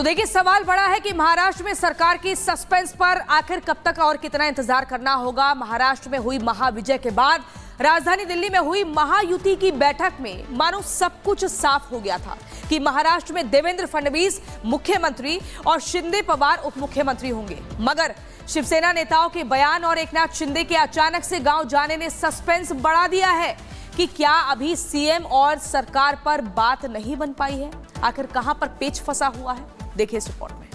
तो देखिए, सवाल बड़ा है कि महाराष्ट्र में सरकार की सस्पेंस पर आखिर कब तक और कितना इंतजार करना होगा। महाराष्ट्र में हुई महाविजय के बाद राजधानी दिल्ली में हुई महायुति की बैठक में मानो सब कुछ साफ हो गया था कि महाराष्ट्र में देवेंद्र फडणवीस मुख्यमंत्री और शिंदे पवार उप मुख्यमंत्री होंगे। मगर शिवसेना नेताओं के बयान और एकनाथ शिंदे के अचानक से गांव जाने ने सस्पेंस बढ़ा दिया है कि क्या अभी सीएम और सरकार पर बात नहीं बन पाई है। आखिर कहां पर पेच फंसा हुआ है, देखिए इस रिपोर्ट में।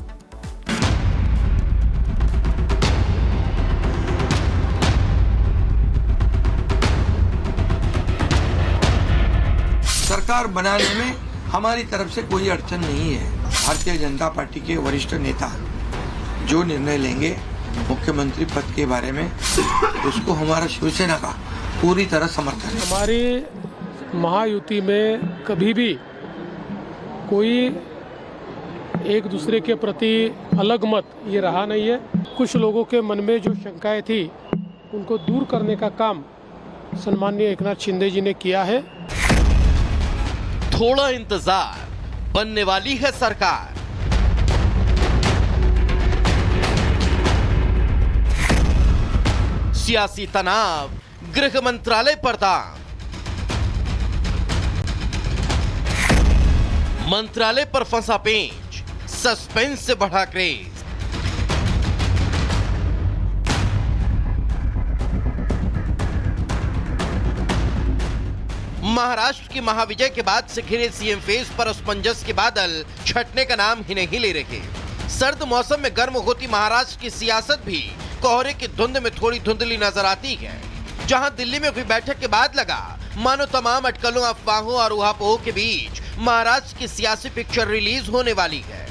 सरकार बनाने में हमारी तरफ से कोई अड़चन नहीं है। भारतीय जनता पार्टी के वरिष्ठ नेता जो निर्णय लेंगे मुख्यमंत्री पद के बारे में, उसको हमारा शिवसेना का पूरी तरह समर्थन है। हमारी महायुति में कभी भी कोई एक दूसरे के प्रति अलग मत ये रहा नहीं है। कुछ लोगों के मन में जो शंकाएं थी उनको दूर करने का काम सम्माननीय एकनाथ शिंदे जी ने किया है। थोड़ा इंतजार, बनने वाली है सरकार। सियासी तनाव, गृह मंत्रालय पर दांव, मंत्रालय पर फंसा पेंच, सस्पेंस से बढ़ा क्रेज। महाराष्ट्र की महाविजय के बाद से घिरे सीएम फेस पर असमंजस के बादल छटने का नाम ही नहीं ले रहे। सर्द मौसम में गर्म होती महाराष्ट्र की सियासत भी कोहरे की धुंध में थोड़ी धुंधली नजर आती है। जहां दिल्ली में हुई बैठक के बाद लगा मानो तमाम अटकलों, अफवाहों और उहापोह के बीच महाराष्ट्र की सियासी पिक्चर रिलीज होने वाली है।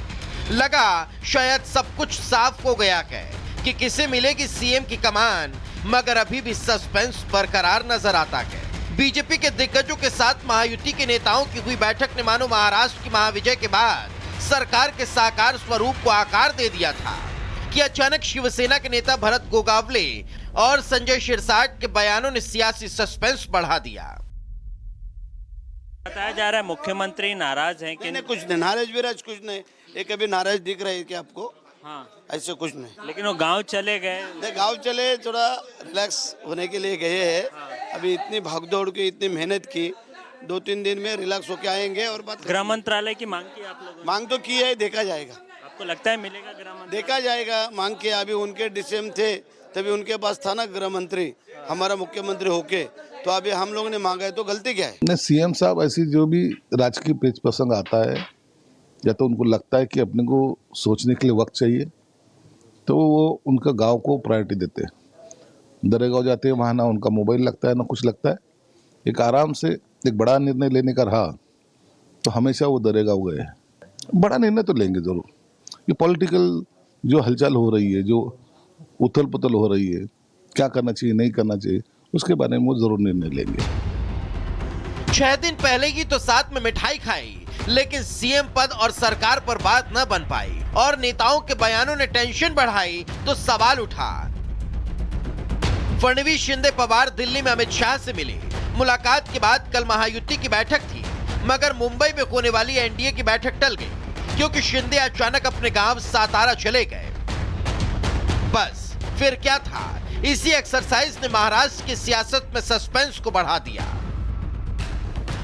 लगा शायद सब कुछ साफ हो गया है कि किसे मिलेगी सीएम की कमान, मगर अभी भी सस्पेंस बरकरार नजर आता है। बीजेपी के दिग्गजों के साथ महायुति के नेताओं की हुई बैठक ने मानो महाराष्ट्र की महाविजय के बाद सरकार के साकार स्वरूप को आकार दे दिया था कि अचानक शिवसेना के नेता भरत गोगावले और संजय शिरसाट के बयानों ने सियासी सस्पेंस बढ़ा दिया। बताया जा रहा है मुख्यमंत्री नाराज हैं कि नहीं, कुछ नहीं, नाराज विराज कुछ नहीं। ये कभी नाराज दिख रहा है क्या आपको? हाँ, ऐसे कुछ नहीं। लेकिन वो गांव चले गए। गांव चले, थोड़ा रिलैक्स होने के लिए गए हैं। अभी इतनी भागदौड़ की, इतनी मेहनत की, 2-3 दिन में रिलैक्स होके आएंगे और बात। गृह मंत्रालय की मांग की आप लोगों ने? मांग तो की है, देखा जाएगा। आपको लगता है मिलेगा गृह मंत्रालय? देखा जाएगा। मांग किया, अभी उनके डीसीएम थे तभी उनके पास था ना गृह मंत्री, हमारा मुख्यमंत्री होके, तो अभी हम लोगों ने मांगा है, तो गलती क्या है? नहीं, सीएम साहब ऐसी जो भी राजकीय पेच प्रसंग आता है या तो उनको लगता है कि अपने को सोचने के लिए वक्त चाहिए, तो वो उनका गांव को प्रायोरिटी देते हैं। दरेगांव जाते हैं, वहाँ ना उनका मोबाइल लगता है ना कुछ लगता है। एक आराम से एक बड़ा निर्णय लेने का रहा तो हमेशा वो दरेगांव गए हैं। बड़ा निर्णय तो लेंगे जरूर। ये पॉलिटिकल जो हलचल हो रही है, जो उथल पुथल हो रही है, क्या करना चाहिए नहीं करना चाहिए, उसके बारे में वो जरूर निर्णय लेंगे। 6 दिन पहले ही तो साथ में मिठाई खाई, लेकिन सीएम पद और सरकार पर बात न बन पाई और नेताओं के बयानों ने टेंशन बढ़ाई तो सवाल उठा। फडणवीस, शिंदे, पवार दिल्ली में अमित शाह से मिले। मुलाकात के बाद कल महायुति की बैठक थी, मगर मुंबई में होने वाली एनडीए की बैठक टल गई क्योंकि शिंदे अचानक अपने गांव सातारा चले गए। बस फिर क्या था, इसी एक्सरसाइज ने महाराष्ट्र की सियासत में सस्पेंस को बढ़ा दिया।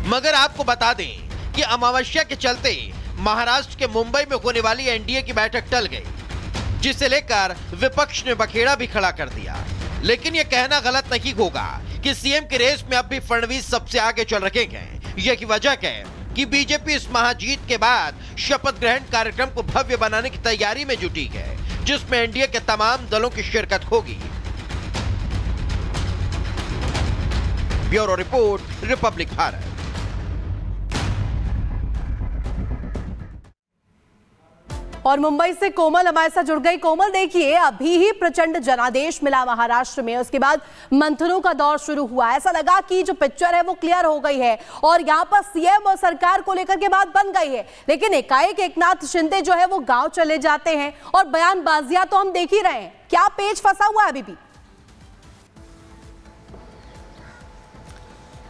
मगर आपको बता दें कि अमावस्या के चलते महाराष्ट्र के मुंबई में होने वाली एनडीए की बैठक टल गई, जिसे लेकर विपक्ष ने बखेड़ा भी खड़ा कर दिया। लेकिन यह कहना गलत नहीं होगा कि सीएम की रेस में अब भी फडणवीस सबसे आगे चल रहे हैं। यही वजह है कि बीजेपी इस महाजीत के बाद शपथ ग्रहण कार्यक्रम को भव्य बनाने की तैयारी में जुटी है, जिसमें एनडीए के तमाम दलों की शिरकत होगी। Bureau report, Republic Bharat. और मुंबई से कोमल हमारे साथ जुड़ गई। कोमल, देखिए अभी ही प्रचंड जनादेश मिला महाराष्ट्र में, उसके बाद मंथनों का दौर शुरू हुआ। ऐसा लगा कि जो पिक्चर है वो क्लियर हो गई है और यहाँ पर सीएम और सरकार को लेकर के बात बन गई है। लेकिन एकाएक एकनाथ शिंदे जो है वो गांव चले जाते हैं और बयानबाजियां तो हम देख ही रहे हैं। क्या पेच फंसा हुआ है अभी भी?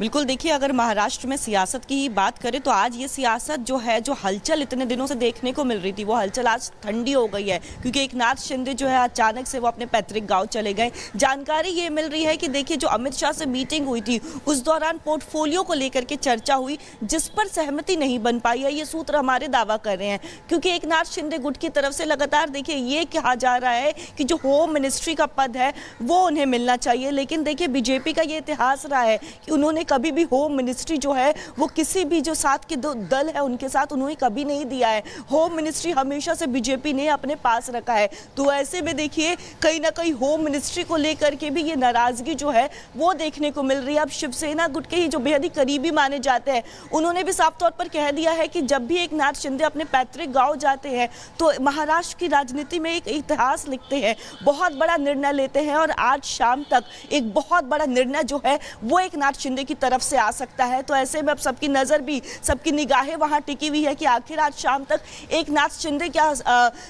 बिल्कुल, देखिए अगर महाराष्ट्र में सियासत की बात करें तो आज ये सियासत जो है, जो हलचल इतने दिनों से देखने को मिल रही थी, वो हलचल आज ठंडी हो गई है, क्योंकि एकनाथ शिंदे जो है अचानक से वो अपने पैतृक गांव चले गए। जानकारी ये मिल रही है कि देखिए जो अमित शाह से मीटिंग हुई थी उस दौरान पोर्टफोलियो को लेकर के चर्चा हुई, जिस पर सहमति नहीं बन पाई है, ये सूत्र हमारे दावा कर रहे हैं। क्योंकि एकनाथ शिंदे गुट की तरफ से लगातार देखिए ये कहा जा रहा है कि जो होम मिनिस्ट्री का पद है वो उन्हें मिलना चाहिए, लेकिन देखिए बीजेपी का ये इतिहास रहा है कि उन्होंने कभी भी होम मिनिस्ट्री जो है वो किसी भी जो साथ के दो दल है उनके साथ उन्होंने कभी नहीं दिया है। होम मिनिस्ट्री हमेशा से बीजेपी ने अपने पास रखा है। तो ऐसे में देखिए कहीं ना कहीं होम मिनिस्ट्री को लेकर के भी ये नाराजगी जो है वो देखने को मिल रही है। अब शिवसेना गुट के ही जो बेहद ही करीबी माने जाते हैं उन्होंने भी साफ तौर पर कह दिया है कि जब भी एकनाथ शिंदे अपने पैतृक गांव जाते हैं तो महाराष्ट्र की राजनीति में एक इतिहास लिखते हैं, बहुत बड़ा निर्णय लेते हैं, और आज शाम तक एक बहुत बड़ा निर्णय जो है वो एकनाथ शिंदे की तरफ से आ सकता है। तो ऐसे में अब सबकी नज़र भी, सबकी निगाहें वहां टिकी हुई है कि आखिर आज शाम तक एकनाथ शिंदे क्या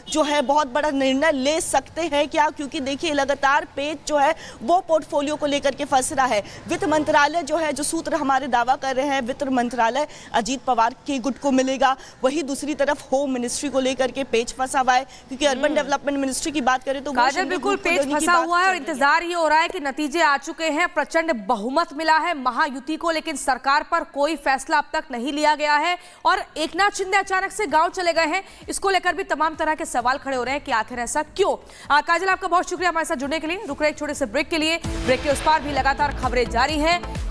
जो है बहुत बड़ा निर्णय ले सकते हैं क्या, क्योंकि देखिए लगातार पेच जो है वो पोर्टफोलियो को लेकर के फंस रहा है। वित्त मंत्रालय जो है, जो सूत्र हमारे दावा कर रहे हैं, वित्त मंत्रालय अजीत पवार के गुट को मिलेगा, वही दूसरी तरफ होम मिनिस्ट्री को लेकर के पेच फंसा हुआ है, क्योंकि अर्बन डेवलपमेंट मिनिस्ट्री की बात करें तो काजल बिल्कुल पेच फंसा हुआ है और इंतजार ये हो रहा है कि नतीजे आ चुके हैं। प्रचंड बहुमत मिला है महायुति को, लेकिन सरकार पर कोई फैसला अब तक नहीं लिया गया है और एकनाथ शिंदे अचानक से गांव चले गए हैं। इसको लेकर भी तमाम तरह के सवाल खड़े हो रहे हैं कि आखिर ऐसा क्यों। काजल, आपका बहुत शुक्रिया हमारे साथ जुड़ने के लिए। रुक रहे एक छोटे से ब्रेक के लिए। ब्रेक के उस पार भी लगातार खबरें जारी हैं।